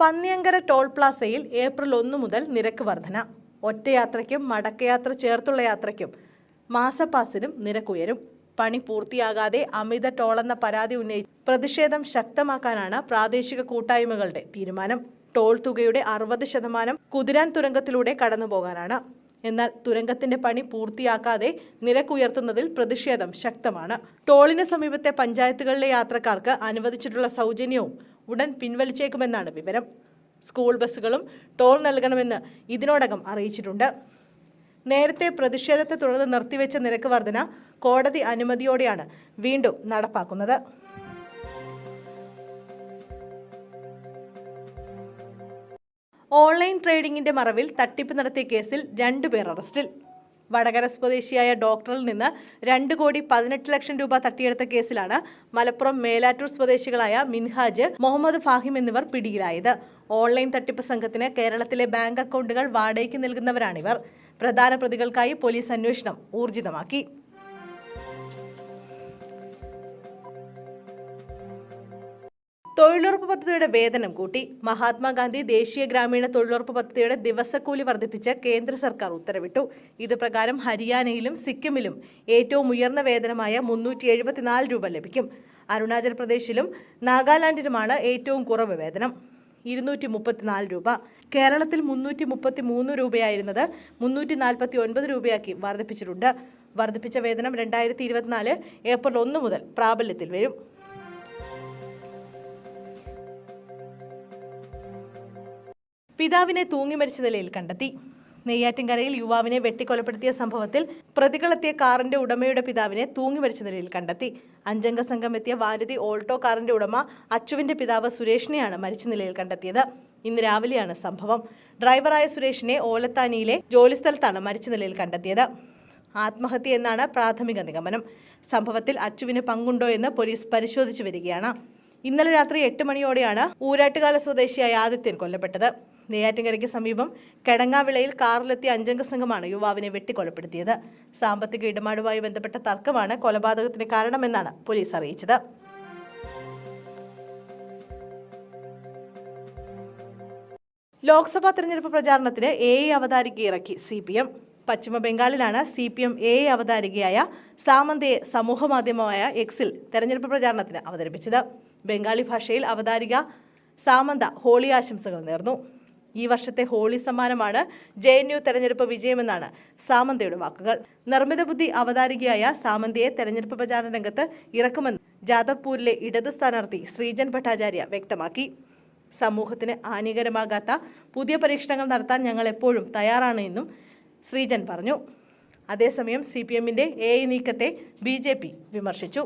Panniyankara toll പ്ലാസയിൽ April 1 മുതൽ നിരക്ക് വർധന. ഒറ്റയാത്രയ്ക്കും മടക്കയാത്ര ചേർത്തുള്ള യാത്രയ്ക്കും മാസപ്പാസിനും നിരക്കുയരും. പണി പൂർത്തിയാകാതെ അമിത ടോളെന്ന പരാതി ഉന്നയിച്ച് പ്രതിഷേധം ശക്തമാക്കാനാണ് പ്രാദേശിക കൂട്ടായ്മകളുടെ തീരുമാനം. ടോൾ തുകയുടെ 60% കുതിരാൻ തുരങ്കത്തിലൂടെ കടന്നുപോകാനാണ്. എന്നാൽ തുരങ്കത്തിന്റെ പണി പൂർത്തിയാക്കാതെ നിരക്കുയർത്തുന്നതിൽ പ്രതിഷേധം ശക്തമാണ്. ടോളിന് സമീപത്തെ പഞ്ചായത്തുകളിലെ യാത്രക്കാർക്ക് അനുവദിച്ചിട്ടുള്ള സൗജന്യവും ഉടൻ പിൻവലിച്ചേക്കുമെന്നാണ് വിവരം. സ്കൂൾ ബസ്സുകളും ടോൾ നൽകണമെന്ന് ഇതിനോടകം അറിയിച്ചിട്ടുണ്ട്. നേരത്തെ പ്രതിഷേധത്തെ തുടർന്ന് നിർത്തിവെച്ച നിരക്ക് വർധന കോടതി അനുമതിയോടെയാണ് വീണ്ടും നടപ്പാക്കുന്നത്. ഓൺലൈൻ ട്രേഡിംഗിന്റെ മറവിൽ തട്ടിപ്പ് നടത്തിയ കേസിൽ 2 പേർ അറസ്റ്റിൽ. വടകര സ്വദേശിയായ ഡോക്ടറിൽ നിന്ന് 2,18,00,000 രൂപ തട്ടിയെടുത്ത കേസിലാണ് മലപ്പുറം മേലാറ്റൂർ സ്വദേശികളായ മിൻഹാജ്, മുഹമ്മദ് ഫാഹിം എന്നിവർ പിടിയിലായത്. ഓൺലൈൻ തട്ടിപ്പ് സംഘത്തിന് കേരളത്തിലെ ബാങ്ക് അക്കൗണ്ടുകൾ വാടകയ്ക്ക് നൽകുന്നവരാണിവർ. പ്രധാന പ്രതികൾക്കായി പോലീസ് അന്വേഷണം ഊർജിതമാക്കി. തൊഴിലുറപ്പ് പദ്ധതിയുടെ വേതനം കൂട്ടി. മഹാത്മാഗാന്ധി ദേശീയ ഗ്രാമീണ തൊഴിലുറപ്പ് പദ്ധതിയുടെ ദിവസക്കൂലി വർദ്ധിപ്പിച്ച് കേന്ദ്ര സർക്കാർ ഉത്തരവിട്ടു. ഇത് പ്രകാരം ഹരിയാനയിലും സിക്കിമിലും ഏറ്റവും ഉയർന്ന വേതനമായ 374 രൂപ ലഭിക്കും. അരുണാചൽ പ്രദേശിലും നാഗാലാൻഡിലുമാണ് ഏറ്റവും കുറവ് വേതനം, 234 രൂപ. കേരളത്തിൽ 333 രൂപയായിരുന്നത് 349 രൂപയാക്കി വർദ്ധിപ്പിച്ചിട്ടുണ്ട്. വർദ്ധിപ്പിച്ച വേതനം 2024 ഏപ്രിൽ 1 മുതൽ പ്രാബല്യത്തിൽ വരും. പിതാവിനെ തൂങ്ങി മരിച്ച നിലയിൽ കണ്ടെത്തി. നെയ്യാറ്റിൻകരയിൽ യുവാവിനെ വെട്ടിക്കൊലപ്പെടുത്തിയ സംഭവത്തിൽ പ്രതികളെത്തിയ കാറിന്റെ ഉടമയുടെ പിതാവിനെ തൂങ്ങി മരിച്ച നിലയിൽ കണ്ടെത്തി. 5 അംഗ സംഘം എത്തിയ വാരതി ഓൾട്ടോ കാറിന്റെ ഉടമ അച്ചുവിന്റെ പിതാവ് സുരേഷിനെയാണ് മരിച്ച നിലയിൽ കണ്ടെത്തിയത്. ഇന്ന് രാവിലെയാണ് സംഭവം. ഡ്രൈവറായ സുരേഷിനെ ഓലത്താനിയിലെ ജോലിസ്ഥലത്താണ് മരിച്ച നിലയിൽ കണ്ടെത്തിയത്. ആത്മഹത്യ എന്നാണ് പ്രാഥമിക നിഗമനം. സംഭവത്തിൽ അച്ചുവിന് പങ്കുണ്ടോ എന്ന് പോലീസ് പരിശോധിച്ചു വരികയാണ്. ഇന്നലെ രാത്രി 8 മണിയോടെയാണ് ഊരാട്ടുകാല സ്വദേശിയായ ആദിത്യൻ കൊല്ലപ്പെട്ടത്. നെയ്യാറ്റിൻകരയ്ക്ക് സമീപം കെടങ്ങാവിളയിൽ കാറിലെത്തിയ 5 അംഗ സംഘമാണ് യുവാവിനെ വെട്ടിക്കൊലപ്പെടുത്തിയത്. സാമ്പത്തിക ഇടപാടുമായി ബന്ധപ്പെട്ട തർക്കമാണ് കൊലപാതകത്തിന് കാരണമെന്നാണ് പോലീസ് അറിയിച്ചത്. ലോക്സഭാ തെരഞ്ഞെടുപ്പ് പ്രചാരണത്തിന് AI അവതാരിക ഇറക്കി CPM. പശ്ചിമ ബംഗാളിലാണ് CPM AI അവതാരികയായ സാമന്തയെ സമൂഹമാധ്യമമായ എക്സിൽ തെരഞ്ഞെടുപ്പ് പ്രചാരണത്തിന് അവതരിപ്പിച്ചത്. ബംഗാളി ഭാഷയിൽ അവതാരിക സാമന്ത ഹോളി ആശംസകൾ നേർന്നു. ഈ വർഷത്തെ ഹോളി സമ്മാനമാണ് JNU തെരഞ്ഞെടുപ്പ് വിജയമെന്നാണ് സാമന്തയുടെ വാക്കുകൾ. നിർമ്മിത ബുദ്ധി അവതാരികയായ സാമന്തയെ തെരഞ്ഞെടുപ്പ് പ്രചാരണ രംഗത്ത് ഇറക്കുമെന്ന് ജാദവ്പൂരിലെ ഇടതു സ്ഥാനാർത്ഥി ശ്രീജൻ ഭട്ടാചാര്യ വ്യക്തമാക്കി. സമൂഹത്തിന് ഹാനികരമാകാത്ത പുതിയ പരീക്ഷണങ്ങൾ നടത്താൻ ഞങ്ങൾ എപ്പോഴും തയ്യാറാണ് എന്നും ശ്രീജൻ പറഞ്ഞു. അതേസമയം CPMന്റെ AI നീക്കത്തെ BJP വിമർശിച്ചു.